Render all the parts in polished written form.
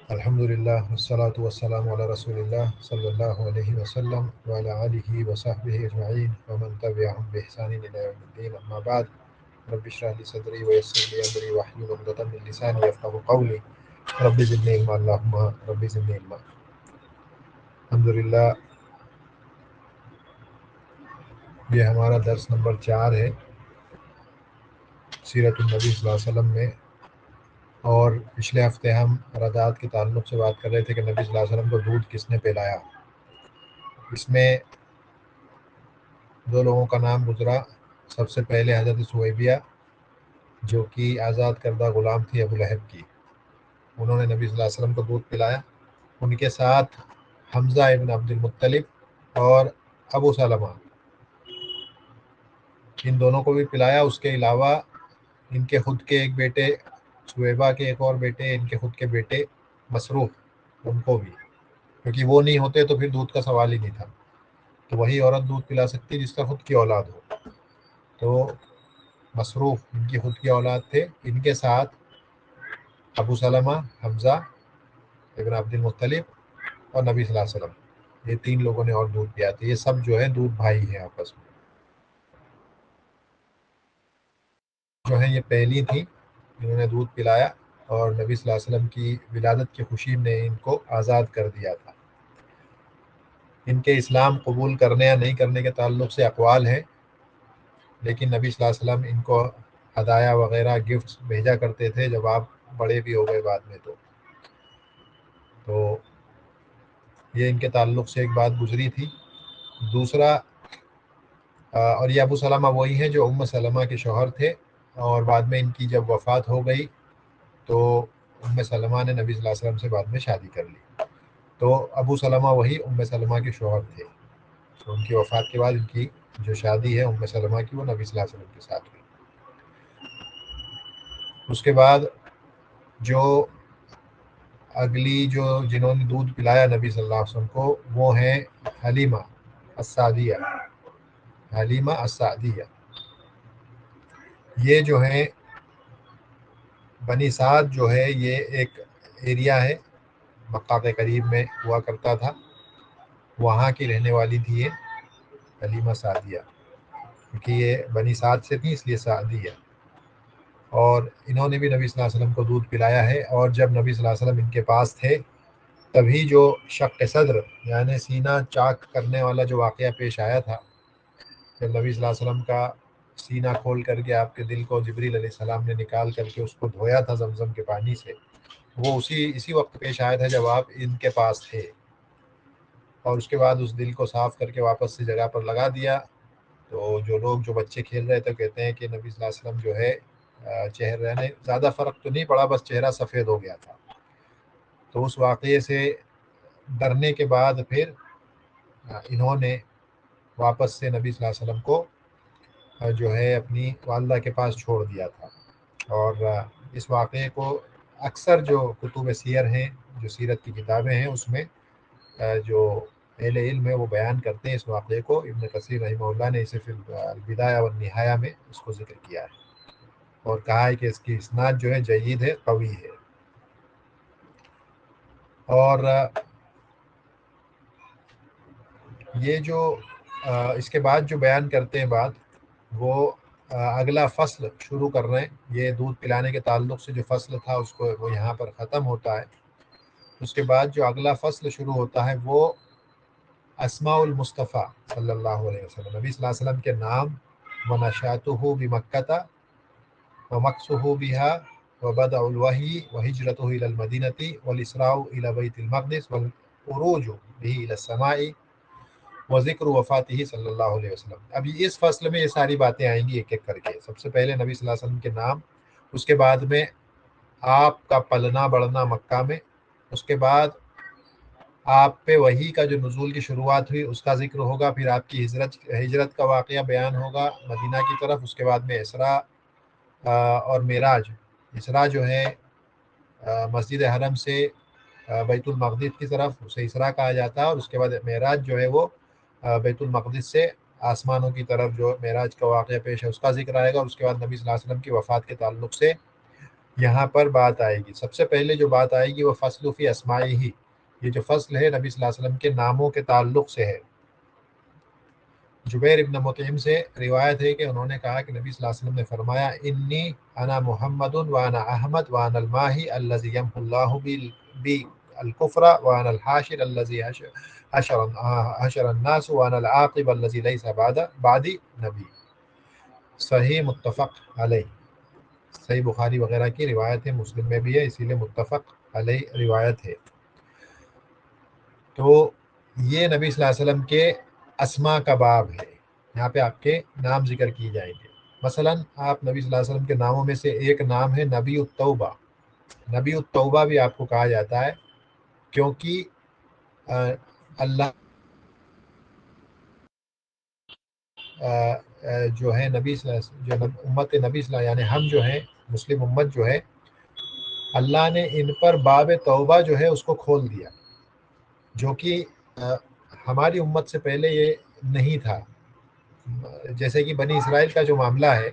الحمدللہ والصلاة والسلام علی رسول اللہ صلی اللہ علیہ وسلم وعلی آلہ وصحبہ اجمعین ومن تبعہم بإحسان الی یوم الدین، اما بعد۔ رب اشرح لی صدری ویسر لی امری واحلل عقدۃ من لسانی یفقہوا قولی۔ رب زدنی علما، اللہم رب زدنی علما۔ الحمدللہ یہ ہمارا درس نمبر 4 ہے سیرت النبی صلی اللہ علیہ وسلم میں، اور پچھلے ہفتے ہم رضاعت کے تعلق سے بات کر رہے تھے کہ نبی صلی اللہ علیہ وسلم کو دودھ کس نے پلایا۔ اس میں دو لوگوں کا نام گزرا۔ سب سے پہلے حضرت ثویبیہ، جو کہ آزاد کردہ غلام تھی ابو لہب کی، انہوں نے نبی صلی اللہ علیہ وسلم کو دودھ پلایا۔ ان کے ساتھ حمزہ ابن عبد المطلب اور ابو سلمہ، ان دونوں کو بھی پلایا۔ اس کے علاوہ ان کے خود کے ایک بیٹے، ثویبہ کے ایک اور بیٹے، ان کے خود کے بیٹے مسروق، ان کو بھی، کیونکہ وہ نہیں ہوتے تو پھر دودھ کا سوال ہی نہیں تھا، تو وہی عورت دودھ پلا سکتی جس کا خود کی اولاد ہو۔ تو مسروق ان کی خود کی اولاد تھے۔ ان کے ساتھ ابو سلمہ، حمزہ ابن عبد المطلب اور نبی صلی اللہ علیہ وسلم، یہ 3 لوگوں نے اور دودھ پیا تھا۔ یہ سب جو ہے دودھ بھائی ہیں آپس میں، جو ہیں یہ پہلی تھی جنہوں نے دودھ پلایا، اور نبی صلی اللہ علیہ وسلم کی ولادت کی خوشی میں ان کو آزاد کر دیا تھا۔ ان کے اسلام قبول کرنے یا نہیں کرنے کے تعلق سے اقوال ہیں، لیکن نبی صلی اللہ علیہ وسلم ان کو ہدایہ وغیرہ گفٹس بھیجا کرتے تھے جب آپ بڑے بھی ہو گئے بعد میں۔ تو یہ ان کے تعلق سے ایک بات گزری تھی۔ دوسرا، اور یہ ابو سلمہ وہی ہیں جو ام سلمہ کے شوہر تھے، اور بعد میں ان کی جب وفات ہو گئی تو ام سلمہ نے نبی صلی اللہ علیہ وسلم سے بعد میں شادی کر لی۔ تو ابو سلمہ وہی ام سلمہ کے شوہر تھے، تو ان کی وفات کے بعد ان کی جو شادی ہے ام سلمہ کی، وہ نبی صلی اللہ علیہ وسلم کے ساتھ ہوئی۔ اس کے بعد جو اگلی جنہوں نے دودھ پلایا نبی صلی اللہ علیہ وسلم کو، وہ ہیں حلیمہ السعدیہ۔ حلیمہ السعدیہ یہ جو ہیں بنی سعد جو ہے، یہ ایک ایریا ہے مکہ کے قریب میں ہوا کرتا تھا، وہاں کی رہنے والی تھی یہ حلیمہ سعدیہ، کیونکہ یہ بنی سعد سے تھی اس لیے سعدیہ۔ اور انہوں نے بھی نبی صلی اللہ علیہ وسلم کو دودھ پلایا ہے، اور جب نبی صلی اللہ علیہ وسلم ان کے پاس تھے تبھی جو شق صدر یعنی سینہ چاک کرنے والا جو واقعہ پیش آیا تھا، جب نبی صلی اللہ علیہ وسلم کا سینہ کھول کر کے آپ کے دل کو جبریل علیہ السلام نے نکال کر کے اس کو دھویا تھا زمزم کے پانی سے، وہ اسی وقت پیش آیا تھا جب آپ ان کے پاس تھے، اور اس کے بعد اس دل کو صاف کر کے واپس سے جگہ پر لگا دیا۔ تو جو لوگ جو بچے کھیل رہے تھے کہتے ہیں کہ نبی صلی اللہ علیہ وسلم جو ہے چہرے نے زیادہ فرق تو نہیں پڑا، بس چہرہ سفید ہو گیا تھا۔ تو اس واقعے سے ڈرنے کے بعد پھر انہوں نے واپس سے نبی صلی اللہ علیہ وسلم کو جو ہے اپنی والدہ کے پاس چھوڑ دیا تھا۔ اور اس واقعے کو اکثر جو کتب سیر ہیں، جو سیرت کی کتابیں ہیں، اس میں جو اہل علم ہے وہ بیان کرتے ہیں اس واقعے کو۔ ابن کثیر رحمہ اللہ نے اسے پھر البدایہ والنہایہ میں اس کو ذکر کیا ہے، اور کہا ہے کہ اس کی اسناد جو ہے جید ہے، قوی ہے۔ اور یہ جو اس کے بعد جو بیان کرتے ہیں بات، وہ اگلا فصل شروع کر رہے ہیں۔ یہ دودھ پلانے کے تعلق سے جو فصل تھا اس کو وہ یہاں پر ختم ہوتا ہے۔ اس کے بعد جو اگلا فصل شروع ہوتا ہے وہ اسماء المصطفیٰ صلی اللہ علیہ وسلم، نبی صلی اللہ علیہ وسلم کے نام، ونشاتہ بمکہ ومکثہ بہا وبدء الوحی وہجرتہ الی المدینہ والاسراء الی بیت المقدس والعروج بہ الی السماء وذکر وفاتہ صلی اللہ علیہ وسلم۔ ابھی اس فصل میں یہ ساری باتیں آئیں گی ایک ایک کر کے۔ سب سے پہلے نبی صلی اللہ علیہ وسلم کے نام، اس کے بعد میں آپ کا پلنا بڑھنا مکہ میں، اس کے بعد آپ پہ وحی کا جو نزول کی شروعات ہوئی اس کا ذکر ہوگا، پھر آپ کی ہجرت کا واقعہ بیان ہوگا مدینہ کی طرف، اس کے بعد میں اسراء اور معراج۔ اسراء جو ہے مسجد حرم سے بیت المقدس کی طرف، اسے اسراء کہا جاتا ہے، اور اس کے بعد معراج جو ہے وہ بیت المقدس سے آسمانوں کی طرف جو معراج کا واقعہ پیش ہے اس کا ذکر آئے گا، اور اس کے بعد نبی صلی اللہ علیہ وسلم کی وفات کے تعلق سے یہاں پر بات آئے گی. سب سے پہلے جو بات آئے گی وہ فصل فی اسمائی ہی. یہ جو فصل ہے نبی صلی اللہ علیہ وسلم کے ناموں کے تعلق سے ہے. جبیر ابن مطعم سے روایت ہے کہ انہوں نے کہا کہ نبی صلی اللہ علیہ وسلم نے فرمایا انی انا محمد وانا احمد وانا الماہی الذی یمحو اللہ بی الکفر وانا الحاشر الذی حشر الناس وانا العاقب الذی لیس بعدی نبی. صحیح متفق علیہ. صحیح بخاری وغیرہ کی روایت ہے، مسلم میں بھی ہے، اسی لیے متفق علیہ روایت ہے. تو یہ نبی صلی اللہ علیہ وسلم کے اسما کا باب ہے. یہاں پہ آپ کے نام ذکر کیے جائیں گے. مثلا آپ نبی صلی اللہ علیہ وسلم کے ناموں میں سے ایک نام ہے نبی التوبہ. نبی التوبہ بھی آپ کو کہا جاتا ہے کیونکہ اللہ جو ہے نبی جو امت نبی صلی اللہ یعنی ہم جو ہیں مسلم امت جو ہے، اللہ نے ان پر باب توبہ جو ہے اس کو کھول دیا، جو کہ ہماری امت سے پہلے یہ نہیں تھا. جیسے کہ بنی اسرائیل کا جو معاملہ ہے،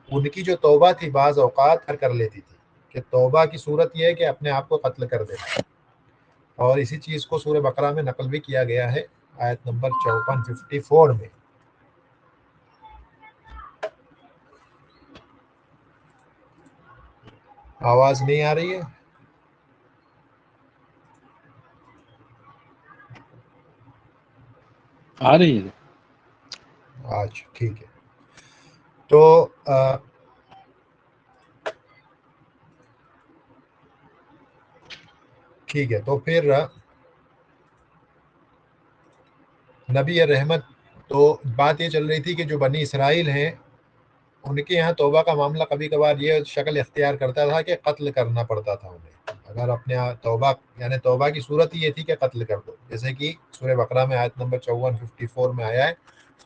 ان کی جو توبہ تھی بعض اوقات کر لیتی تھی کہ توبہ کی صورت یہ ہے کہ اپنے آپ کو قتل کر دینا. اور اسی چیز کو سورہ بقرہ میں نقل بھی کیا گیا ہے آیت نمبر 54 میں. آواز نہیں آ رہی ہے؟ آ رہی ہے. آج ٹھیک ہے. تو ٹھیک ہے. تو پھر نبی رحمت، تو بات یہ چل رہی تھی کہ جو بنی اسرائیل ہیں ان کے یہاں توبہ کا معاملہ کبھی کبھار یہ شکل اختیار کرتا تھا کہ قتل کرنا پڑتا تھا انہیں. اگر اپنے توبہ یعنی توبہ کی صورت یہ تھی کہ قتل کر دو، جیسے کہ سورہ بقرہ میں آیت نمبر 54 میں آیا ہے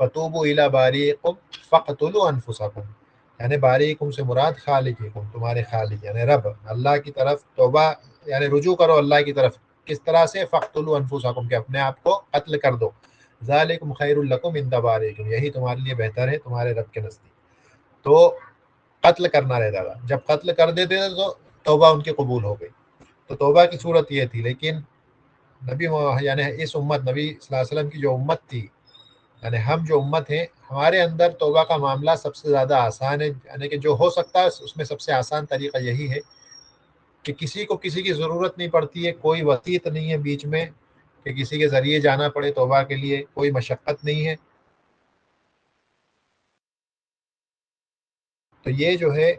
فَتُوبُوا إِلَىٰ بَارِئِكُمْ فَاقْتُلُوا أَنفُسَكُمْ. یعنی بارئکم سے مراد خالقکم، تمہارے خالق یعنی رب اللہ کی طرف توبہ یعنی رجوع کرو اللہ کی طرف. کس طرح سے؟ فَاقْتُلُوا أَنفُسَكُمْ کہ اپنے آپ کو قتل کر دو. ذَلِكُمْ خَيْرٌ لَكُمْ عِندَ بَارِئِكُمْ یہی تمہارے لیے بہتر ہے تمہارے رب کے نزدیک. تو قتل کرنا رہتا تھا. جب قتل کر دیتے تھے تو توبہ ان کی قبول ہو گئی. تو توبہ کی صورت یہ تھی. لیکن نبی یعنی اس امت نبی صلی اللہ علیہ وسلم کی جو امت تھی، یعنی ہم جو امت ہیں، ہمارے اندر توبہ کا معاملہ سب سے زیادہ آسان ہے. یعنی کہ جو ہو سکتا ہے اس میں سب سے آسان طریقہ یہی ہے کہ کسی کو کسی کی ضرورت نہیں پڑتی ہے، کوئی وسیط نہیں ہے بیچ میں کہ کسی کے ذریعے جانا پڑے توبہ کے لیے، کوئی مشقت نہیں ہے. تو یہ جو ہے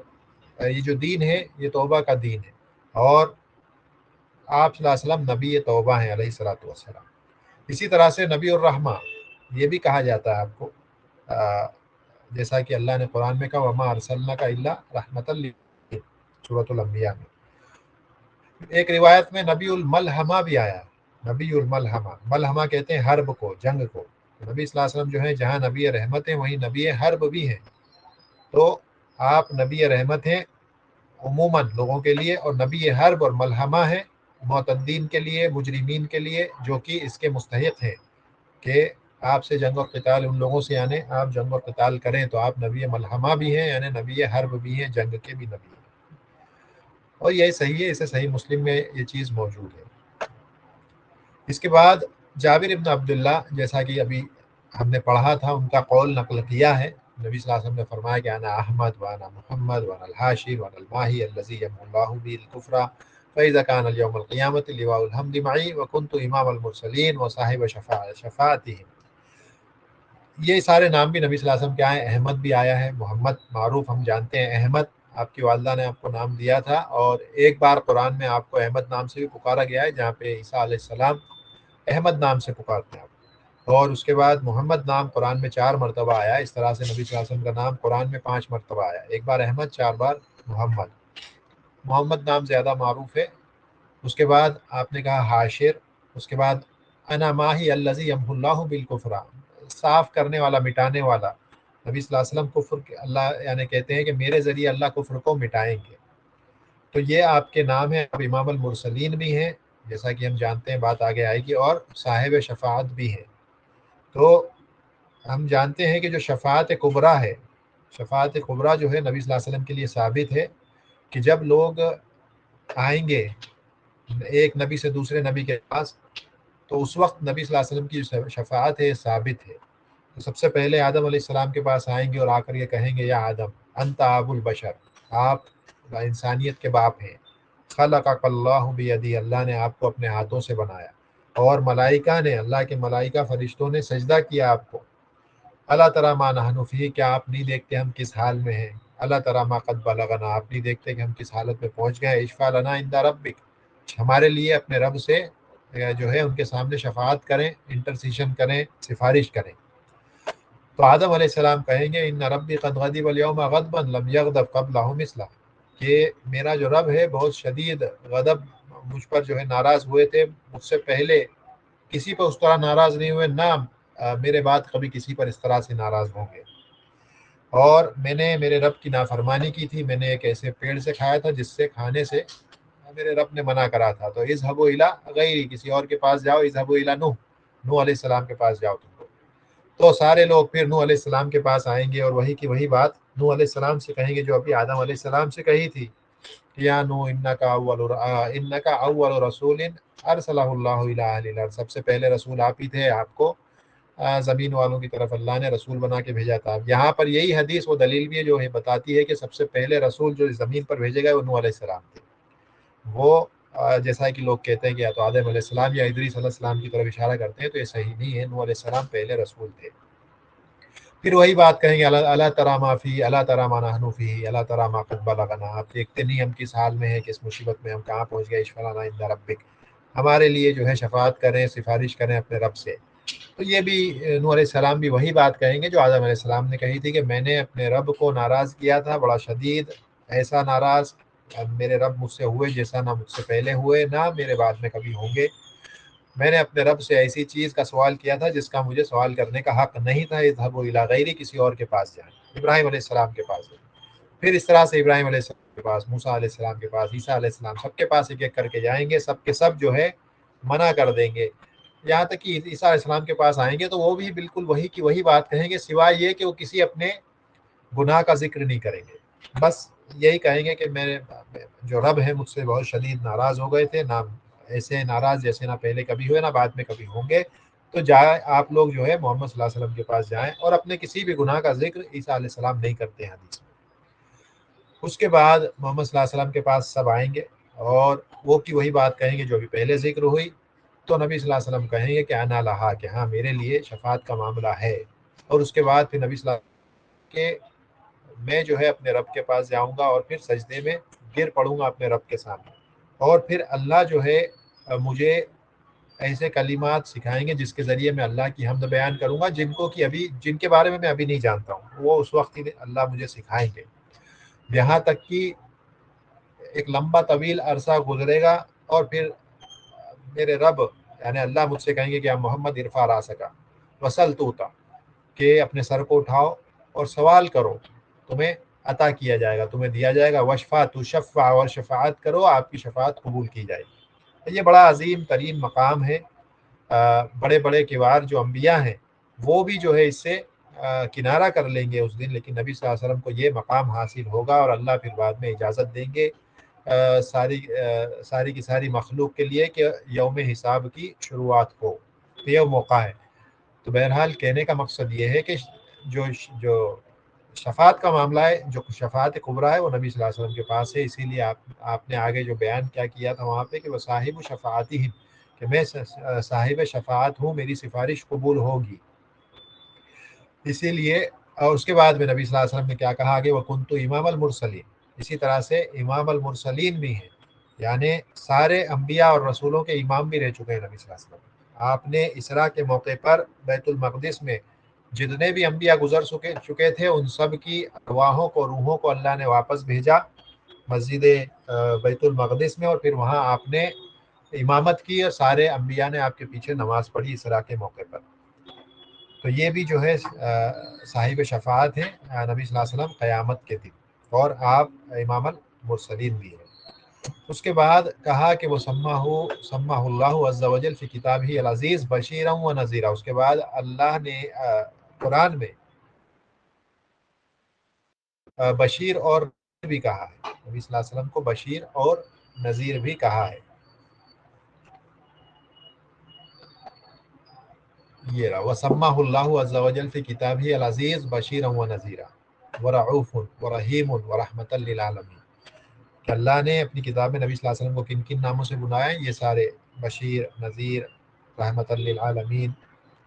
یہ جو دین ہے یہ توبہ کا دین ہے. اور آپ صلی اللہ علیہ وسلم نبی توبہ ہیں علیہ الصلوۃ والسلام. اسی طرح سے نبی الرحمہ یہ بھی کہا جاتا ہے آپ کو، جیسا کہ اللہ نے قرآن میں کہا وما ارسلناک الا رحمۃ سورۃ الانبیاء میں. ایک روایت میں نبی الملحمہ بھی آیا. نبی الملحمہ، ملحمہ کہتے ہیں حرب کو، جنگ کو. نبی صلی اللہ علیہ وسلم جو ہیں جہاں نبی رحمت ہیں وہیں نبی حرب بھی ہیں. تو آپ نبی رحمت ہیں عموماً لوگوں کے لیے، اور نبی حرب اور ملحمہ ہیں معتدین کے لیے، مجرمین کے لیے جو کہ اس کے مستحق ہیں کہ آپ سے جنگ و قتال، ان لوگوں سے یعنی آپ جنگ و قتال کریں. تو آپ نبی ملحمہ بھی ہیں یعنی نبی حرب بھی ہیں، جنگ کے بھی نبی ہیں. اور یہ صحیح ہے، اسے صحیح مسلم میں یہ چیز موجود ہے. اس کے بعد جابر ابن عبداللہ، جیسا کہ ابھی ہم نے پڑھا تھا، ان کا قول نقل کیا ہے. نبی صلی اللہ علیہ وسلم نے فرمایا کہ انا احمد وانا محمد وانا الحاشر وانا الماہی الذی یمحو اللہ بہ الکفر فاذا کان الیوم القیامۃ لواء الحمد معی وکنت امام المرسلین وصاحب شفاعتهم. یہ سارے نام بھی نبی صلی اللہ علیہ وسلم کے آئے. احمد بھی آیا ہے، محمد معروف ہم جانتے ہیں. احمد آپ کی والدہ نے آپ کو نام دیا تھا، اور ایک بار قرآن میں آپ کو احمد نام سے بھی پکارا گیا ہے جہاں پہ عیسیٰ علیہ السلام احمد نام سے پکارتے ہیں آپ. اور اس کے بعد محمد نام قرآن میں 4 مرتبہ آیا. اس طرح سے نبی صلی اللہ علیہ وسلم کا نام قرآن میں 5 مرتبہ آیا. ایک بار احمد، 4 بار محمد. محمد نام زیادہ معروف ہے. اس کے بعد آپ نے کہا حاشر. اس کے بعد انا ماہی الذی یمحو اللہ بالکفر، صاف کرنے والا، مٹانے والا. نبی صلی اللہ علیہ وسلم کفر اللہ یعنی کہتے ہیں کہ میرے ذریعے اللہ کفر کو مٹائیں گے. تو یہ آپ کے نام ہیں. آپ امام المرسلین بھی ہیں جیسا کہ ہم جانتے ہیں، بات آگے آئے گی، اور صاحب شفاعت بھی ہیں. تو ہم جانتے ہیں کہ جو شفاعت کبریٰ ہے، شفاعت کبریٰ جو ہے نبی صلی اللہ علیہ وسلم کے لیے ثابت ہے کہ جب لوگ آئیں گے ایک نبی سے دوسرے نبی کے پاس، تو اس وقت نبی صلی اللہ علیہ وسلم کی جو شفاعت ہے ثابت ہے. تو سب سے پہلے آدم علیہ السلام کے پاس آئیں گے اور آ کر یہ کہیں گے، یا آدم انت ابو البشر، آپ انسانیت کے باپ ہیں. خلقک اللہ بیدی، اللہ نے آپ کو اپنے ہاتھوں سے بنایا، اور ملائکہ نے، اللہ کے ملائکہ فرشتوں نے سجدہ کیا آپ کو. اللہ تری ما نحن فیہ، کیا آپ نہیں دیکھتے ہم کس حال میں ہیں؟ اللہ تری ما قد بلغنا، آپ نہیں دیکھتے کہ ہم کس حالت میں پہنچ گئے؟ اشفع لنا عند ربک، ہمارے لیے اپنے رب سے جو ہے ان کے سامنے شفاعت کریں، انٹرسیشن کریں، سفارش کریں. تو آدم علیہ السلام کہیں گے، ان ربی قد غضب اليوم غضبا لم یغضب قبلہ مثلہ، کہ میرا جو رب ہے بہت شدید غضب مجھ پر جو ہے ناراض ہوئے تھے، مجھ سے پہلے کسی پر اس طرح ناراض نہیں ہوئے، نہ میرے بعد کبھی کسی پر اس طرح سے ناراض ہوں گے. اور میں نے میرے رب کی نافرمانی کی تھی، میں نے ایک ایسے پیڑ سے کھایا تھا جس سے کھانے سے میرے رب نے منع کرا تھا. تو اذهبوا الی غیری، کسی اور کے پاس جاؤ، اذهبوا الی نوح، نوح علیہ السلام کے پاس جاؤ تم کو. تو سارے لوگ پھر نوح علیہ السلام کے پاس آئیں گے اور وہی کی وہی بات نوح علیہ السلام سے کہیں گے جو ابھی آدم علیہ السلام سے کہی تھی، یا نوح انک اول رسول ارسلہ اللہ الی اہل الارض، سب سے پہلے رسول آپ ہی تھے، آپ کو زمین والوں کی طرف اللہ نے رسول بنا کے بھیجا تھا. یہاں پر یہی حدیث و دلیل بھی ہے جو ہے بتاتی ہے کہ سب سے پہلے رسول جو زمین پر بھیجے گئے وہ نوح علیہ السلام تھے. وہ جیسا کہ لوگ کہتے ہیں کہ یا تو آدم علیہ السلام یا ادریس علیہ السلام کی طرف اشارہ کرتے ہیں، تو یہ صحیح نہیں ہے، نوح علیہ السلام پہلے رسول تھے. پھر وہی بات کہیں گے، اللہ تری ما فی، اللہ تری ما نحن فیہ، اللہ تری ما قد بلغنا، آپ دیکھتے نہیں ہم کس حال میں ہیں، کس مصیبت میں ہم کہاں پہنچ گئے. اشفع لنا عند ربک، ہمارے لیے جو ہے شفاعت کریں، سفارش کریں اپنے رب سے. تو یہ بھی نوح علیہ السلام بھی وہی بات کہیں گے جو آدم علیہ السلام نے کہی تھی کہ میں نے اپنے رب کو ناراض کیا تھا بڑا شدید، ایسا ناراض میرے رب مجھ سے ہوئے جیسا نہ مجھ سے پہلے ہوئے، نہ میرے بعد میں کبھی ہوں گے. میں نے اپنے رب سے ایسی چیز کا سوال کیا تھا جس کا مجھے سوال کرنے کا حق نہیں تھا. اذهبوا الی غیری، کسی اور کے پاس جائیں، ابراہیم علیہ السلام کے پاس جائیں. پھر اس طرح سے ابراہیم علیہ السلام کے پاس، موسیٰ علیہ السلام کے پاس، عیسیٰ علیہ السلام، سب کے پاس ایک ایک کر کے جائیں گے، سب کے سب جو ہے منع کر دیں گے. یہاں تک کہ عیسیٰ علیہ السلام کے پاس آئیں گے تو وہ بھی بالکل وہی کی وہی بات کہیں گے، سوائے یہ کہ وہ کسی اپنے گناہ کا ذکر نہیں کریں گے. بس یہی کہیں گے کہ میرے جو رب ہے مجھ سے بہت شدید ناراض ہو گئے تھے، نہ ایسے ناراض جیسے نہ پہلے کبھی ہوئے نہ بعد میں کبھی ہوں گے. تو جائے آپ لوگ جو ہے محمد صلی اللہ علیہ وسلم کے پاس جائیں، اور اپنے کسی بھی گناہ کا ذکر عیسیٰ علیہ السلام نہیں کرتے ہیں حدیث میں. اس کے بعد محمد صلی اللہ علیہ وسلم کے پاس سب آئیں گے اور وہ کی وہی بات کہیں گے جو ابھی پہلے ذکر ہوئی. تو نبی صلی اللہ علیہ وسلم کہیں گے کہ انا لہا، کہ ہاں میرے لیے شفاعت کا معاملہ ہے. اور اس کے بعد پھر نبی صلی اللہ علیہ وسلم کہ میں جو ہے اپنے رب کے پاس جاؤں گا اور پھر سجدے میں گر پڑوں گا اپنے رب کے سامنے، اور پھر اللہ جو ہے مجھے ایسے کلمات سکھائیں گے جس کے ذریعے میں اللہ کی حمد بیان کروں گا، جن کے بارے میں ابھی نہیں جانتا ہوں، وہ اس وقت ہی اللہ مجھے سکھائیں گے. یہاں تک کہ ایک لمبا طویل عرصہ گزرے گا، اور پھر میرے رب یعنی اللہ مجھ سے کہیں گے کہ یا محمد ارفع راسک وسل توتا، کہ اپنے سر کو اٹھاؤ اور سوال کرو، تمہیں عطا کیا جائے گا، تمہیں دیا جائے گا. وشفا تشفع، اور شفاعت کرو، آپ کی شفاعت قبول کی جائے گی. یہ بڑا عظیم ترین مقام ہے. بڑے بڑے کبار جو انبیاء ہیں وہ بھی جو ہے اس سے کنارہ کر لیں گے اس دن، لیکن نبی صلی اللہ علیہ وسلم کو یہ مقام حاصل ہوگا، اور اللہ پھر بعد میں اجازت دیں گے ساری کی ساری مخلوق کے لیے کہ یوم حساب کی شروعات ہو. تو یہ موقع ہے. تو بہرحال کہنے کا مقصد یہ ہے کہ جو شفاعت کا معاملہ ہے، جو شفاعت کبریٰ ہے، وہ نبی صلی اللہ علیہ وسلم کے پاس ہے. اسی لیے آپ نے آگے جو بیان کیا تھا وہاں پہ کہ وہ صاحب شفاعتہم، کہ میں صاحب شفاعت ہوں، میری سفارش قبول ہوگی. اسی لیے اور اس کے بعد میں نبی صلی اللہ علیہ وسلم نے کیا کہا آگے، وَكُنْتُ امام المرسلین، اسی طرح سے امام المرسلین بھی ہیں، یعنی سارے انبیاء اور رسولوں کے امام بھی رہ چکے ہیں نبی صلی اللہ علیہ وسلم. آپ نے اسراء کے موقع پر بیت المقدس میں جتنے بھی انبیاء گزر چکے تھے ان سب کی ارواحوں کو، روحوں کو اللہ نے واپس بھیجا مسجد بیت المقدس میں، اور پھر وہاں آپ نے امامت کی اور سارے انبیاء نے آپ کے پیچھے نماز پڑھی اسراء کے موقع پر. تو یہ بھی جو ہے صاحب شفاعت ہے نبی صلی اللہ علیہ وسلم قیامت کے دن، اور آپ امام المرسلین بھی ہیں. اس کے بعد کہا کہ وہ سماہ اللہ عز و جل فی کتابہ العزیز بشیرا و نذیرا. اس کے بعد اللہ نے قرآن میں بشیر اور بھی کہا ہے، نبی صلی اللہ علیہ وسلم کو بشیر اور نذیر بھی کہا ہے. یہ رہا وسمہ اللہ عز وجل فی کتابہ العزیز بشیرا و نذیرا ورعوف ورحیم ورحمۃ للعالمین، کہ اللہ نے اپنی کتاب میں نبی صلی اللہ علیہ وسلم کو کن کن ناموں سے بلایا ہے؟ یہ سارے بشیر، نذیر، رحمۃ للعالمین،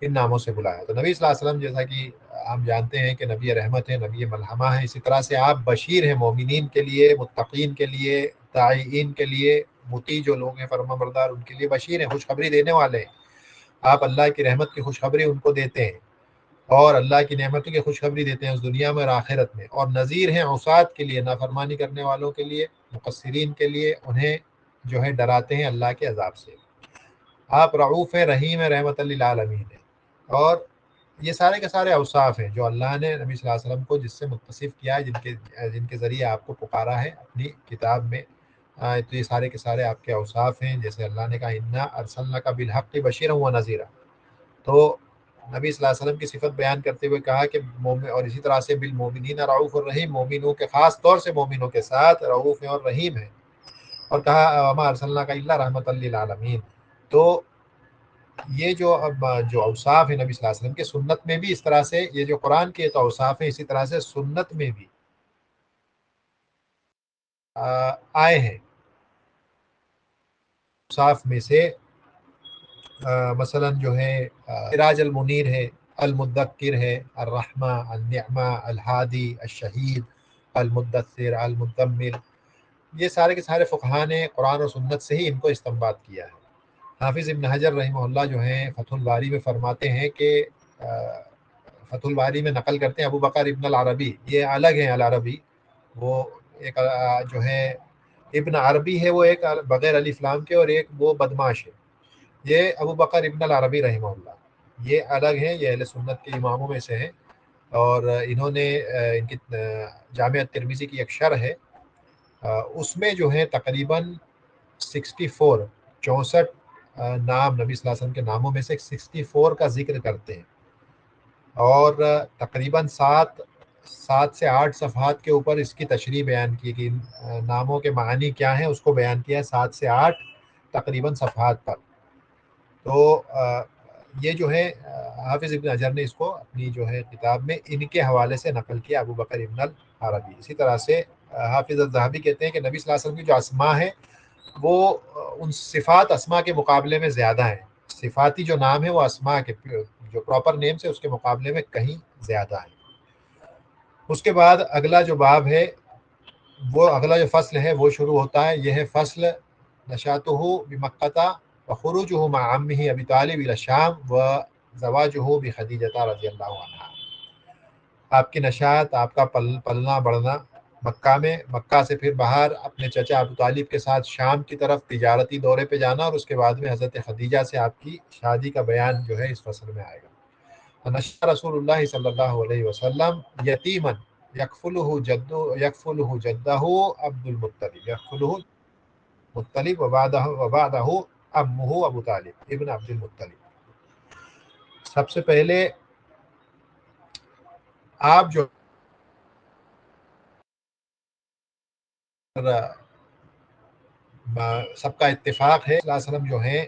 ان ناموں سے بلایا. تو نبی صلی اللہ علیہ وسلم جیسا کہ ہم جانتے ہیں کہ نبی رحمت ہے، نبی ملحمہ ہے، اسی طرح سے آپ بشیر ہیں مومنین کے لیے، متقین کے لیے، طائعین کے لیے، مطیع جو لوگ ہیں فرما بردار ان کے لیے بشیر ہیں، خوشخبری دینے والے ہیں. آپ اللہ کی رحمت کی خوشخبری ان کو دیتے ہیں اور اللہ کی نعمتوں کی خوشخبری دیتے ہیں اس دنیا میں اور آخرت میں. اور نذیر ہیں عصات کے لیے، نافرمانی کرنے والوں کے لیے، مقصرین کے لیے، انہیں جو ہے ڈراتے ہیں اللہ کے عذاب سے. آپ رعوف ہیں، رحیم ہیں، رحمت للعالمین ہیں. اور یہ سارے کے سارے اوصاف ہیں جو اللہ نے نبی صلی اللہ علیہ وسلم کو جس سے متصف کیا ہے، جن کے ذریعے آپ کو پکارا ہے اپنی کتاب میں. تو یہ سارے کے سارے آپ کے اوصاف ہیں. جیسے اللہ نے کہا انا ارسلناک بالحق بشیرا و نذیرا، تو نبی صلی اللہ علیہ وسلم کی صفت بیان کرتے ہوئے کہا کہ مومن، اور اسی طرح سے بالمومنین رعوف الرحیم، مومنوں کے خاص طور سے مومنوں کے ساتھ رعوف ہیں اور رحیم ہیں. اور کہا وما ارسلناک الا رحمۃ للعالمین. تو یہ جو اب جو اوصاف ہیں نبی صلی اللہ علیہ وسلم کے، سنت میں بھی اس طرح سے یہ جو قرآن کے تو اوصاف ہیں، اسی طرح سے سنت میں بھی آئے ہیں. اوصاف میں سے مثلا جو ہے سراج المنیر ہے، المدکر ہے، الرحمہ، النعمہ، الہادی، الشہید، المدثر، المدمر. یہ سارے کے سارے فقہا نے قرآن اور سنت سے ہی ان کو استنباط کیا ہے. حافظ ابن حجر رحمہ اللہ جو ہیں فتح الباری میں فرماتے ہیں کہ فتح الباری میں نقل کرتے ہیں ابو بکر ابن العربی، یہ الگ ہیں العربی، وہ ایک جو ہے ابن عربی ہے، وہ ایک بغیر الف لام کے، اور ایک وہ بدماش ہے. یہ ابو بکر ابن العربی رحمہ اللہ، یہ الگ ہیں، یہ اہل سنت کے اماموں میں سے ہیں. اور انہوں نے ان کی جامع ترمذی کی ایک شرح ہے، اس میں جو ہے تقریباً 64 نام نبی صلی اللہ علیہ وسلم کے ناموں میں سے 64 کا ذکر کرتے ہیں. اور تقریباً 7 سے 8 صفحات کے اوپر اس کی تشریح بیان کی کہ ناموں کے معنی کیا ہیں، اس کو بیان کیا ہے 7 سے 8 تقریباً صفحات پر. تو یہ جو ہے حافظ ابن حجر نے اس کو اپنی جو ہے کتاب میں ان کے حوالے سے نقل کیا، ابو بکر ابن العربی. اسی طرح سے حافظ الذہبی کہتے ہیں کہ نبی صلی اللہ علیہ وسلم کی جو اسماء ہے وہ ان صفات اسماء کے مقابلے میں زیادہ ہیں. صفاتی جو نام ہے وہ اسماء کے جو پراپر نیم سے اس کے مقابلے میں کہیں زیادہ ہیں. اس کے بعد اگلا جو باب ہے، وہ اگلا جو فصل ہے وہ شروع ہوتا ہے. یہ ہے فصل نشاتہ بمکہ وخروجہ مع عمہ ابی طالب الی الشام وزواجہ بخدیجہ رضی اللہ عنہا. آپ کی نشات، آپ کا پلنا بڑھنا مکہ میں، مکہ سے پھر باہر اپنے چچا ابو طالب کے ساتھ شام کی طرف تجارتی دورے پہ جانا، اور اس کے بعد میں حضرت خدیجہ سے آپ کی شادی کا بیان جو ہے اس فصل میں آئے گا. نشا رسول اللہ صلی اللہ علیہ وسلم یتیما یکفلہ جدہ عبد المطلب، یکفلہ مطلب وبعدہ امہ ابو طالب ابن عبد المطلب. سب سے پہلے آپ جو سب کا اتفاق ہے، صلی اللہ علیہ وسلم جو ہیں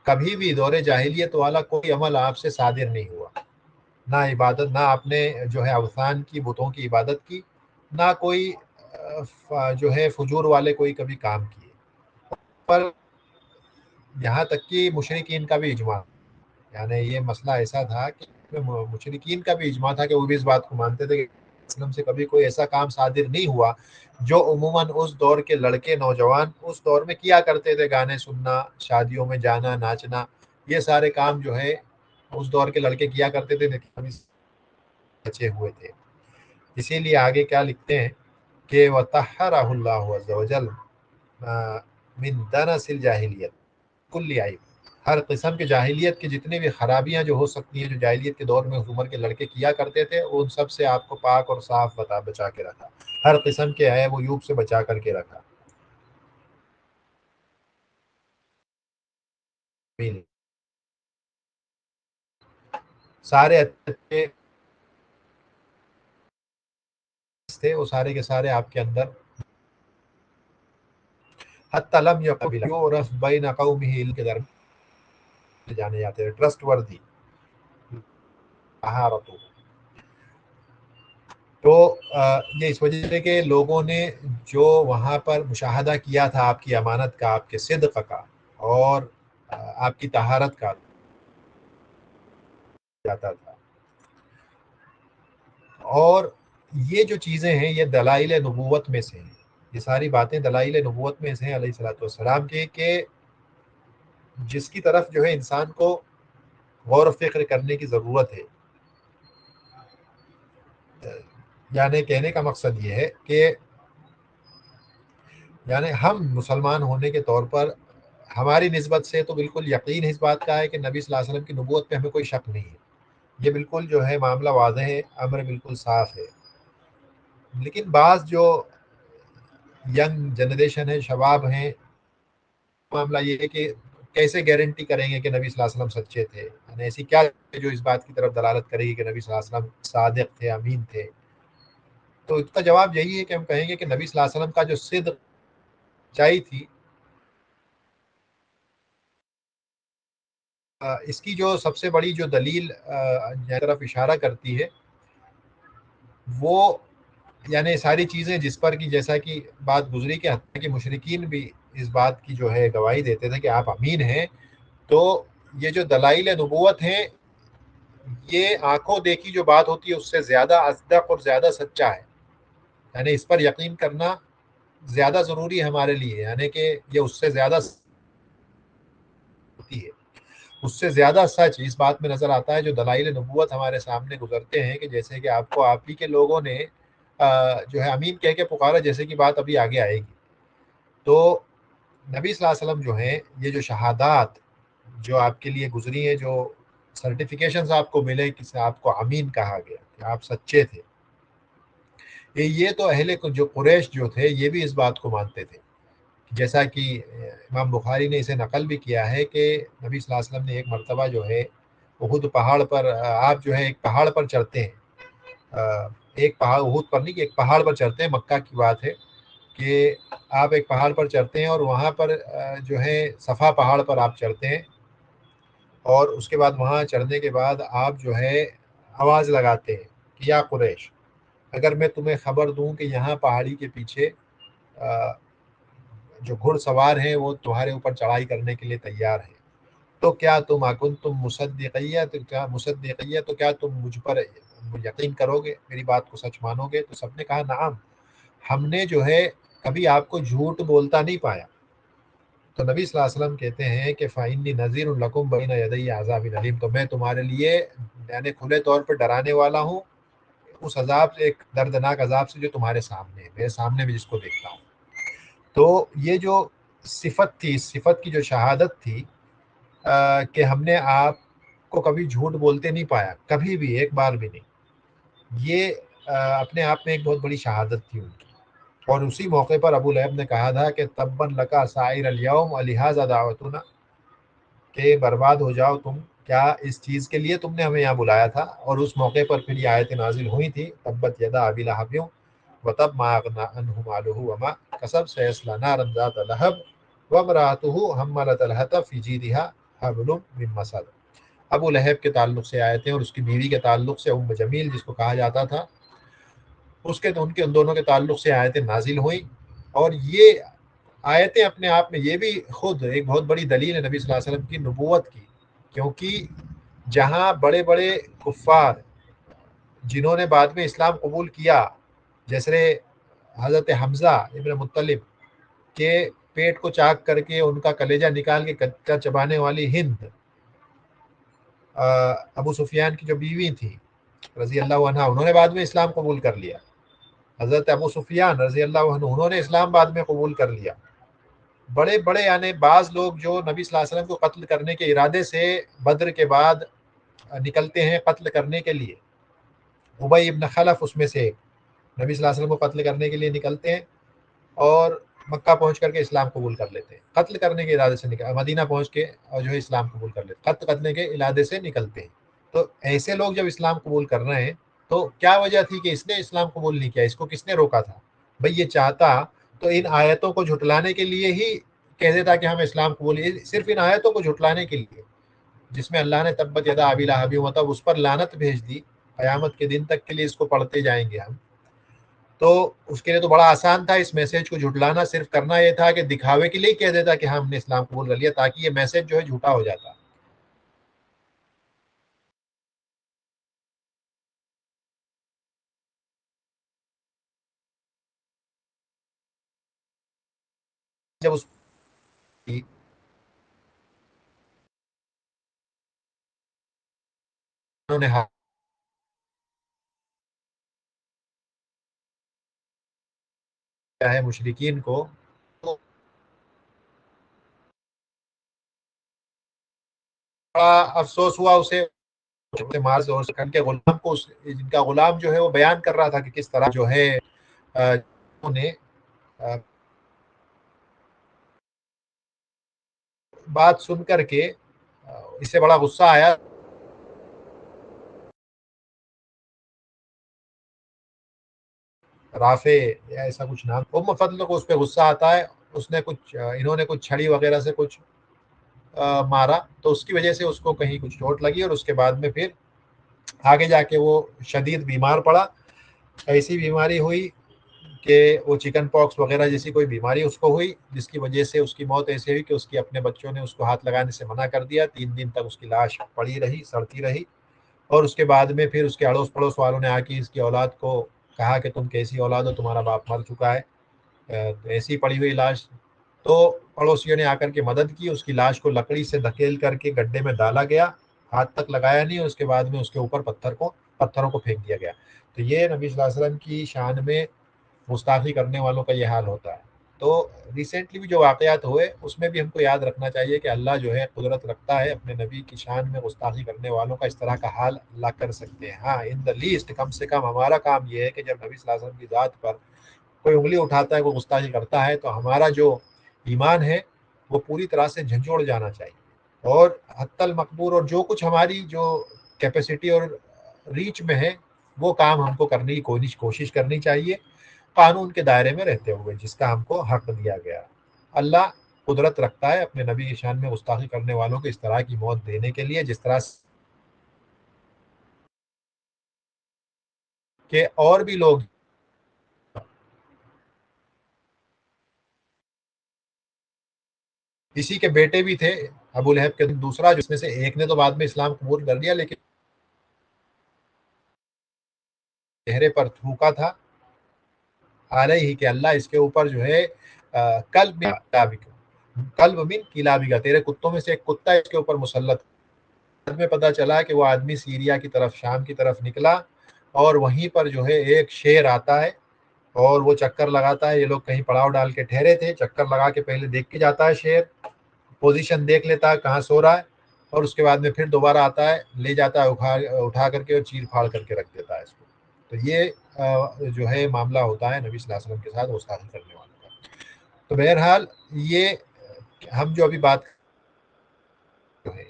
کبھی بھی دور جاہلیت والا کوئی عمل آپ سے صادر نہیں ہوا. نہ عبادت، نہ آپ نے جو ہے اوثان کی، بتوں کی عبادت کی، نہ کوئی جو ہے فجور والے کوئی کبھی کام کیے. پر یہاں تک کہ مشرکین کا بھی اجماع، یعنی یہ مسئلہ ایسا تھا کہ مشرکین کا بھی اجماع تھا کہ وہ بھی اس بات کو مانتے تھے کہ اسلم سے کبھی کوئی ایسا کام صادر نہیں ہوا جو عموماً اس دور کے لڑکے نوجوان اس دور میں کیا کرتے تھے. گانے سننا، شادیوں میں جانا، ناچنا، یہ سارے کام جو ہے اس دور کے لڑکے کیا کرتے تھے، لیکن بچے ہوئے تھے. اسی لیے آگے کیا لکھتے ہیں کہ وَطَهَّرَهُ اللَّهُ عَزَّ وَجَلَّ مِن دَنَسِ الْجَاهِلِيَّةِ كُلِّ عَيْبٍ. ہر قسم کے جاہلیت کی جتنی بھی خرابیاں جو ہو سکتی ہیں، جو جاہلیت کے دور میں اس عمر کے لڑکے کیا کرتے تھے، ان سب سے آپ کو پاک اور صاف بچا کے رکھا. ہر قسم کے عیب و عیوب سے بچا کر کے رکھا. سارے اچھے تھے وہ سارے کے سارے آپ کے اندر حتی لم یقبل یعرف بین قومہ کے درمیان جانے جاتے ہیں ٹرسٹ وردی طہارتو. تو یہ اس وجہ سے کہ لوگوں نے جو وہاں پر مشاہدہ کیا تھا آپ کی امانت کا، آپ کے صدق کا اور آپ کی طہارت کا جاتا تھا. اور یہ جو چیزیں ہیں یہ دلائل نبوت میں سے ہیں، یہ ساری باتیں دلائل نبوت میں سے ہیں علیہ الصلوۃ والسلام کے، کہ جس کی طرف جو ہے انسان کو غور و فکر کرنے کی ضرورت ہے. یعنی کہنے کا مقصد یہ ہے کہ یعنی ہم مسلمان ہونے کے طور پر ہماری نسبت سے تو بالکل یقین اس بات کا ہے کہ نبی صلی اللہ علیہ وسلم کی نبوت پہ ہمیں کوئی شک نہیں ہے. یہ بالکل جو ہے معاملہ واضح ہے، امر بالکل صاف ہے. لیکن بعض جو ینگ جنریشن ہے، شباب ہیں، معاملہ یہ ہے کہ کیسے گارنٹی کریں گے کہ نبی صلی اللہ علیہ وسلم سچے تھے؟ یعنی ایسی کیا جو اس بات کی طرف دلالت کرے گی کہ نبی صلی اللہ علیہ وسلم صادق تھے، امین تھے؟ تو اس کا جواب یہی ہے کہ ہم کہیں گے کہ نبی صلی اللہ علیہ وسلم کا جو صدق سچائی تھی، اس کی جو سب سے بڑی جو دلیل طرف اشارہ کرتی ہے وہ یعنی ساری چیزیں جس پر کی جیسا کہ بات گزری کہ حتیٰ کہ مشرکین بھی اس بات کی جو ہے گواہی دیتے تھے کہ آپ امین ہیں. تو یہ جو دلائل نبوت ہیں یہ آنکھوں دیکھی جو بات ہوتی ہے اس سے زیادہ اصدق اور زیادہ سچا ہے. یعنی اس پر یقین کرنا زیادہ ضروری ہے ہمارے لیے، یعنی کہ یہ اس سے زیادہ ہوتی ہے، اس سے زیادہ سچ اس بات میں نظر آتا ہے جو دلائل نبوت ہمارے سامنے گزرتے ہیں کہ جیسے کہ آپ کو آپ ہی کے لوگوں نے جو ہے امین کہہ کے پکارا، جیسے کہ بات ابھی آگے آئے گی. تو نبی صلی اللہ علیہ وسلم جو ہیں یہ جو شہادات جو آپ کے لیے گزری ہیں، جو سرٹیفکیشنز آپ کو ملے کہ آپ کو امین کہا گیا کہ آپ سچے تھے، یہ تو اہل جو قریش جو تھے یہ بھی اس بات کو مانتے تھے. جیسا کہ امام بخاری نے اسے نقل بھی کیا ہے کہ نبی صلی اللہ علیہ وسلم نے ایک مرتبہ جو ہے احد پہاڑ پر آپ جو ہے ایک پہاڑ پر چڑھتے ہیں، ایک پہاڑ احد پر نہیں کہ ایک پہاڑ پر چڑھتے ہیں، مکہ کی بات ہے کہ آپ ایک پہاڑ پر چڑھتے ہیں اور وہاں پر جو ہے صفا پہاڑ پر آپ چڑھتے ہیں، اور اس کے بعد وہاں چڑھنے کے بعد آپ جو ہے آواز لگاتے ہیں کہ یا قریش، اگر میں تمہیں خبر دوں کہ یہاں پہاڑی کے پیچھے جو گھڑ سوار ہیں وہ تمہارے اوپر چڑھائی کرنے کے لیے تیار ہیں، تو کیا تم مصدقیہ تو کیا تم مجھ پر یقین کرو گے، میری بات کو سچ مانو گے؟ تو سب نے کہا نعم، ہم نے جو ہے کبھی آپ کو جھوٹ بولتا نہیں پایا. تو نبی صلی اللہ علیہ وسلم کہتے ہیں کہ فَإِنِّي نَذِيرٌ لَكُمْ بَيْنَ يَدَيَّ عَذَابٍ أَلِيمٍ، تو میں تمہارے لیے یعنی کھلے طور پر ڈرانے والا ہوں اس عذاب سے، ایک دردناک عذاب سے جو تمہارے سامنے ہے، میرے سامنے بھی جس کو دیکھتا ہوں. تو یہ جو صفت تھی، اس صفت کی جو شہادت تھی کہ ہم نے آپ کو کبھی جھوٹ بولتے نہیں پایا، کبھی بھی، ایک بار بھی نہیں، یہ اپنے آپ میں ایک بہت بڑی شہادت تھی ان کی. اور اسی موقع پر ابو لہب نے کہا تھا کہ تبا لکا سائر الیوم ولہذا دعوتنا، کہ برباد ہو جاؤ تم، کیا اس چیز کے لیے تم نے ہمیں یہاں بلایا تھا؟ اور اس موقع پر پھر یہ آیتیں نازل ہوئی تھی تبت یدا ابی لہب وتب ما اغنی عنہ مالہ وما کسب سیصلی نارا ذات لہب وامرأتہ حملۃ الحطب فی جیدہا حبل من مسد. ابو لہب کے تعلق سے آیتیں اور اس کی بیوی کے تعلق سے ام جمیل جس کو کہا جاتا تھا، اس کے ان کے ان دونوں کے تعلق سے آیتیں نازل ہوئیں. اور یہ آیتیں اپنے آپ میں یہ بھی خود ایک بہت بڑی دلیل ہے نبی صلی اللہ علیہ وسلم کی نبوت کی، کیونکہ جہاں بڑے بڑے کفار جنہوں نے بعد میں اسلام قبول کیا، جیسے حضرت حمزہ ابن مطلب کے پیٹ کو چاک کر کے ان کا کلیجہ نکال کے کچا چبانے والی ہند، ابو سفیان کی جو بیوی تھی رضی اللہ عنہ، انہوں نے بعد میں اسلام قبول کر لیا. حضرت ابو سفیان رضی اللہ عنہ انہوں نے اسلام بعد میں قبول کر لیا. بڑے بڑے یعنی بعض لوگ جو نبی صلی اللہ علیہ وسلم کو قتل کرنے کے ارادے سے بدر کے بعد نکلتے ہیں قتل کرنے کے لیے، ابی ابن خلف اس میں سے ایک، نبی صلی اللہ علیہ وسلم کو قتل کرنے کے لیے نکلتے ہیں اور مکہ پہنچ کر کے اسلام قبول کر لیتے ہیں، قتل کرنے کے ارادے سے مدینہ پہنچ کے اور جو ہے اسلام قبول کر لیتے ہیں، قتل کرنے کے ارادے سے نکلتے ہیں. تو ایسے لوگ جب اسلام قبول کر رہے ہیں تو کیا وجہ تھی کہ اس نے اسلام قبول نہیں کیا؟ اس کو کس نے روکا تھا؟ بھئی یہ چاہتا تو ان آیتوں کو جھٹلانے کے لیے ہی کہہ دیتا کہ ہم اسلام قبول، صرف ان آیتوں کو جھٹلانے کے لیے، جس میں اللہ نے تبت یدا ابی لہب وتب اس پر لعنت بھیج دی، قیامت کے دن تک کے لیے اس کو پڑھتے جائیں گے ہم، تو اس کے لیے تو بڑا آسان تھا اس میسج کو جھٹلانا، صرف کرنا یہ تھا کہ دکھاوے کے لیے کہہ دیتا کہ ہم نے اسلام قبول کر لیا، تاکہ یہ میسج جو ہے جھوٹا ہو جاتا۔ جب اس انہوں نے کیا ہے مشرکین کو، تو بڑا افسوس ہوا اسے، مارز اور سکن کے غلام کو، جن کا غلام جو ہے وہ بیان کر رہا تھا کہ کس طرح جو ہے انہوں نے بات سن کر کے اسے بڑا غصہ آیا، رافع یا ایسا کچھ نام، ام فضل کو اس پہ غصہ آتا ہے، اس نے کچھ انہوں نے کچھ چھڑی وغیرہ سے کچھ مارا، تو اس کی وجہ سے اس کو کہیں کچھ چوٹ لگی، اور اس کے بعد میں پھر آگے جا کے وہ شدید بیمار پڑا، ایسی بیماری ہوئی کہ وہ چکن پاکس وغیرہ جیسی کوئی بیماری اس کو ہوئی، جس کی وجہ سے اس کی موت ایسے ہوئی کہ اس کی اپنے بچوں نے اس کو ہاتھ لگانے سے منع کر دیا، 3 دن تک اس کی لاش پڑی رہی، سڑتی رہی، اور اس کے بعد میں پھر اس کے اڑوس پڑوس والوں نے آ کے اس کی اولاد کو کہا کہ تم کیسی اولاد ہو، تمہارا باپ مر چکا ہے، ایسی پڑی ہوئی لاش، تو پڑوسیوں نے آ کر کے مدد کی، اس کی لاش کو لکڑی سے دھکیل کر کے گڈھے میں ڈالا گیا، ہاتھ تک لگایا نہیں، اور اس کے بعد میں اس کے اوپر پتھروں کو پھینک دیا گیا۔ تو یہ نبی صلی اللہ علیہ وسلم کی شان میں گستاخی کرنے والوں کا یہ حال ہوتا ہے۔ تو ریسنٹلی بھی جو واقعات ہوئے اس میں بھی ہم کو یاد رکھنا چاہیے کہ اللہ جو ہے قدرت رکھتا ہے اپنے نبی کی شان میں گستاخی کرنے والوں کا اس طرح کا حال اللہ کر سکتے ہیں۔ ہاں ان دا لیسٹ، کم سے کم ہمارا کام یہ ہے کہ جب نبی صلی اللہ علیہ وسلم کی ذات پر کوئی انگلی اٹھاتا ہے، کوئی گستاخی کرتا ہے، تو ہمارا جو ایمان ہے وہ پوری طرح سے جھنجھوڑ جانا چاہیے، اور حتی المقدور اور جو کچھ ہماری جو کیپیسٹی اور ریچ میں ہے وہ کام ہم کو کرنے کی کوشش کرنی چاہیے، قانون کے دائرے میں رہتے ہوئے جس کا ہم کو حق دیا گیا۔ اللہ قدرت رکھتا ہے اپنے نبی کی شان میں گستاخی کرنے والوں کو اس طرح کی موت دینے کے لیے، جس طرح کہ اور بھی لوگ اسی کے بیٹے بھی تھے، ابو لہب کے دوسرا، جس میں سے ایک نے تو بعد میں اسلام قبول کر لیا، لیکن چہرے پر تھوکا تھا علیہ کہ اللہ اس کے اوپر جو ہے قلب من کلابی کا، تیرے کتوں میں سے ایک کتا اس کے اوپر مسلط۔ بعد میں پتا چلا کہ وہ آدمی سیریا کی طرف، شام کی طرف نکلا، اور وہیں پر جو ہے ایک شیر آتا ہے اور وہ چکر لگاتا ہے، یہ لوگ کہیں پڑاؤ ڈال کے ٹھہرے تھے، چکر لگا کے پہلے دیکھ کے جاتا ہے شیر، پوزیشن دیکھ لیتا ہے کہاں سو رہا ہے، اور اس کے بعد میں پھر دوبارہ آتا ہے، لے جاتا ہے اٹھا کر کے اور چیر پھاڑ کر کے رکھ دیتا ہے اس کو۔ تو یہ جو ہے معاملہ ہوتا ہے نبی صلی اللہ علیہ وسلم کے ساتھ گستاخی کرنے والوں کا۔ تو بہرحال یہ ہم جو ابھی بات جو ہے،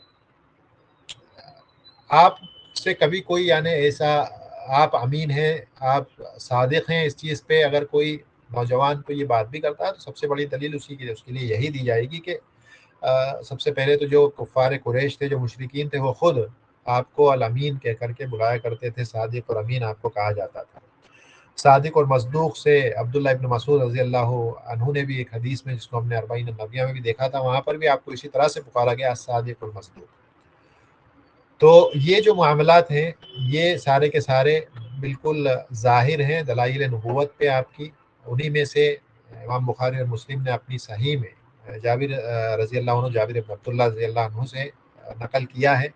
آپ سے کبھی کوئی یعنی ایسا، آپ امین ہیں، آپ صادق ہیں اس چیز پہ، اگر کوئی نوجوان کو یہ بات بھی کرتا ہے تو سب سے بڑی دلیل اس کے لیے یہی دی جائے گی کہ سب سے پہلے تو جو کفار قریش تھے، جو مشرکین تھے، وہ خود آپ کو الامین کہہ کر کے بلایا کرتے تھے، صادق اور امین آپ کو کہا جاتا تھا۔ صادق اور مصدوق سے عبداللہ ابن مسعود رضی اللہ عنہ نے بھی ایک حدیث میں، جس کو ہم نے اربعین النویہ میں بھی دیکھا تھا، وہاں پر بھی آپ کو اسی طرح سے پکارا گیا صادق اور مصدوق۔ تو یہ جو معاملات ہیں یہ سارے کے سارے بالکل ظاہر ہیں دلائل نبوت پہ آپ کی، انہی میں سے امام بخاری اور مسلم نے اپنی صحیح میں جابر رضی اللہ عنہ، جابر بن عبداللہ رضی اللہ عنہ سے نقل کیا ہے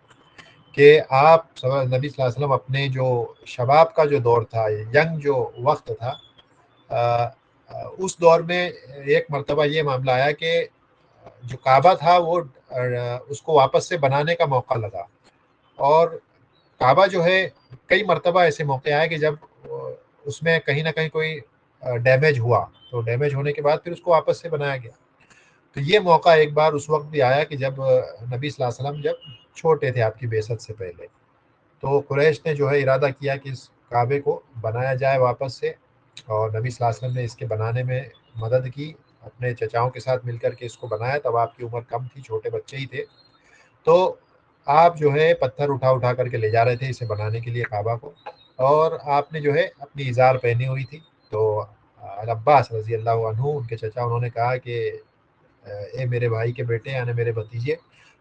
کہ آپ نبی صلی اللہ علیہ وسلم اپنے جو شباب کا جو دور تھا، ینگ جو وقت تھا، اس دور میں ایک مرتبہ یہ معاملہ آیا کہ جو کعبہ تھا وہ اس کو واپس سے بنانے کا موقع لگا، اور کعبہ جو ہے کئی مرتبہ ایسے موقع آئے کہ جب اس میں کہیں نہ کہیں کوئی ڈیمیج ہوا، تو ڈیمیج ہونے کے بعد پھر اس کو واپس سے بنایا گیا۔ تو یہ موقع ایک بار اس وقت بھی آیا کہ جب نبی صلی اللہ علیہ وسلم جب چھوٹے تھے آپ کی بعثت سے پہلے، تو قریش نے جو ہے ارادہ کیا کہ اس کعبے کو بنایا جائے واپس سے، اور نبی صلی اللہ علیہ وسلم نے اس کے بنانے میں مدد کی، اپنے چچاؤں کے ساتھ مل کر کے اس کو بنایا، تب آپ کی عمر کم تھی، چھوٹے بچے ہی تھے، تو آپ جو ہے پتھر اٹھا اٹھا کر کے لے جا رہے تھے اسے بنانے کے لیے کعبہ کو، اور آپ نے جو ہے اپنی ازار پہنی ہوئی تھی، تو عباس رضی اللہ عنہ ان کے چچا انہوں نے کہا کہ اے میرے بھائی کے بیٹے یعنی میرے بھتیجے،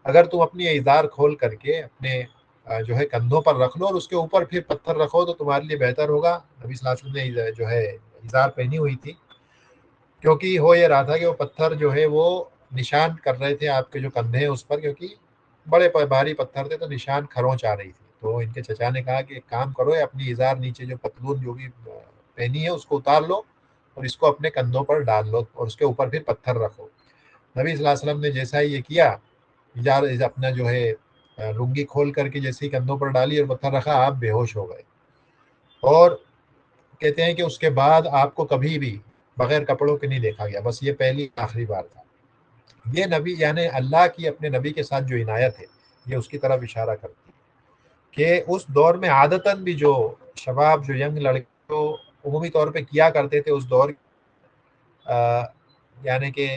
اگر تم اپنی ازار کھول کر کے اپنے جو ہے کندھوں پر رکھ لو اور اس کے اوپر پھر پتھر رکھو تو تمہارے لیے بہتر ہوگا۔ نبی صلی اللہ علیہ وسلم نے جو ہے ازار پہنی ہوئی تھی، کیونکہ ہو یہ رہا تھا کہ وہ پتھر جو ہے وہ نشان کر رہے تھے آپ کے جو کندھے ہیں اس پر، کیونکہ بڑے بھاری پتھر تھے تو نشان کھروچ آ رہی تھی، تو ان کے چچا نے کہا کہ ایک کام کرو، اپنی ازار نیچے جو پتلون جو بھی پہنی ہے اس کو اتار لو اور اس کو اپنے کندھوں پر ڈال لو اور اس کے اوپر پھر پتھر رکھو۔ نبی صلی اللہ علیہ وسلم نے جیسا ہی یہ کیا، اپنا جو ہے لنگی کھول کر کے جیسے ہی کندھوں پر ڈالی اور پتھر رکھا، آپ بے ہوش ہو گئے، اور کہتے ہیں کہ اس کے بعد آپ کو کبھی بھی بغیر کپڑوں کے نہیں دیکھا گیا، بس یہ پہلی آخری بار تھا۔ یہ نبی یعنی اللہ کی اپنے نبی کے ساتھ جو عنایت ہے یہ اس کی طرف اشارہ کرتی ہے کہ اس دور میں عادتاً بھی جو شباب جو ینگ لڑکے جو عمومی طور پہ کیا کرتے تھے اس دور یعنی کہ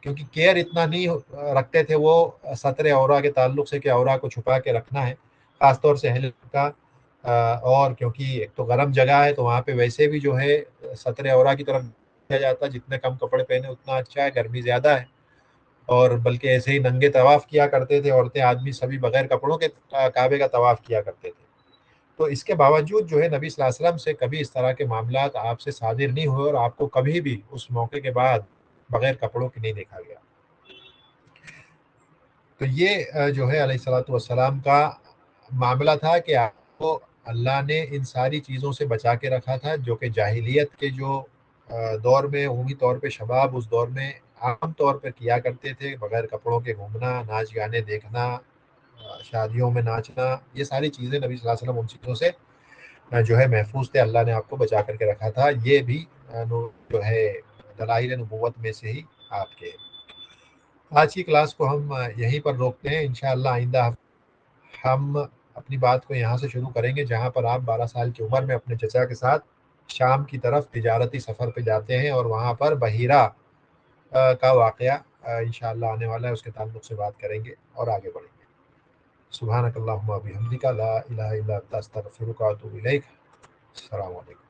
کیونکہ کیئر اتنا نہیں رکھتے تھے وہ ستر عورا کے تعلق سے کہ عورا کو چھپا کے رکھنا ہے، خاص طور سے اہل کا، اور کیونکہ ایک تو گرم جگہ ہے تو وہاں پہ ویسے بھی جو ہے ستر عورا کی طرف کیا جاتا، جتنے کم کپڑے پہنے اتنا اچھا ہے، گرمی زیادہ ہے، اور بلکہ ایسے ہی ننگے طواف کیا کرتے تھے عورتیں آدمی سبھی بغیر کپڑوں کے کعبے کا طواف کیا کرتے تھے۔ تو اس کے باوجود جو ہے نبی صلی اللہ علیہ وسلم سے کبھی اس طرح کے معاملات آپ سے صادر نہیں ہوئے اور آپ کو کبھی بھی اس موقع کے بعد بغیر کپڑوں کے نہیں دیکھا گیا۔ تو یہ جو ہے علیہ الصلوۃ والسلام کا معاملہ تھا کہ آپ کو اللہ نے ان ساری چیزوں سے بچا کے رکھا تھا جو کہ جاہلیت کے جو دور میں عمومی طور پہ شباب اس دور میں عام طور پر کیا کرتے تھے، بغیر کپڑوں کے گھومنا، ناچ گانے دیکھنا، شادیوں میں ناچنا، یہ ساری چیزیں نبی صلی اللہ علیہ وسلم ان چیزوں سے جو ہے محفوظ تھے، اللہ نے آپ کو بچا کر کے رکھا تھا۔ یہ بھی جو ہے دلائل نبوت میں سے ہی آپ کے۔ آج کی کلاس کو ہم یہیں پر روکتے ہیں، انشاءاللہ آئندہ ہم اپنی بات کو یہاں سے شروع کریں گے جہاں پر آپ 12 سال کی عمر میں اپنے چچا کے ساتھ شام کی طرف تجارتی سفر پہ جاتے ہیں اور وہاں پر بحیرہ کا واقعہ انشاءاللہ آنے والا ہے، اس کے تعلق سے بات کریں گے اور آگے بڑھیں گے۔ سبحانک اللہم و بحمدک لا الہ الا انت استغفرک و اتوب الیک۔ السلام علیکم۔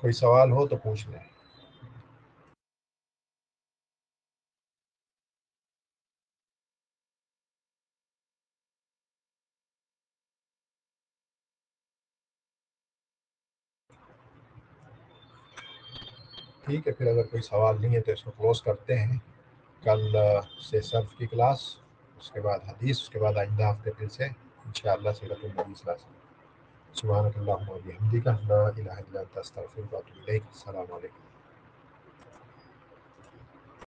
کوئی سوال ہو تو پوچھ لیں۔ ٹھیک ہے، پھر اگر کوئی سوال نہیں ہے تو اس کو کلوز کرتے ہیں۔ کل سے صرف کی کلاس، اس کے بعد حدیث، اس کے بعد آئندہ ہفتے پھر سے انشاءاللہ سیرت النبی صلی اللہ علیہ وسلم۔ سبحانک اللہم و بحمدک لا الہ الا انت استغفرک و اتوب الیک۔ السلام علیکم۔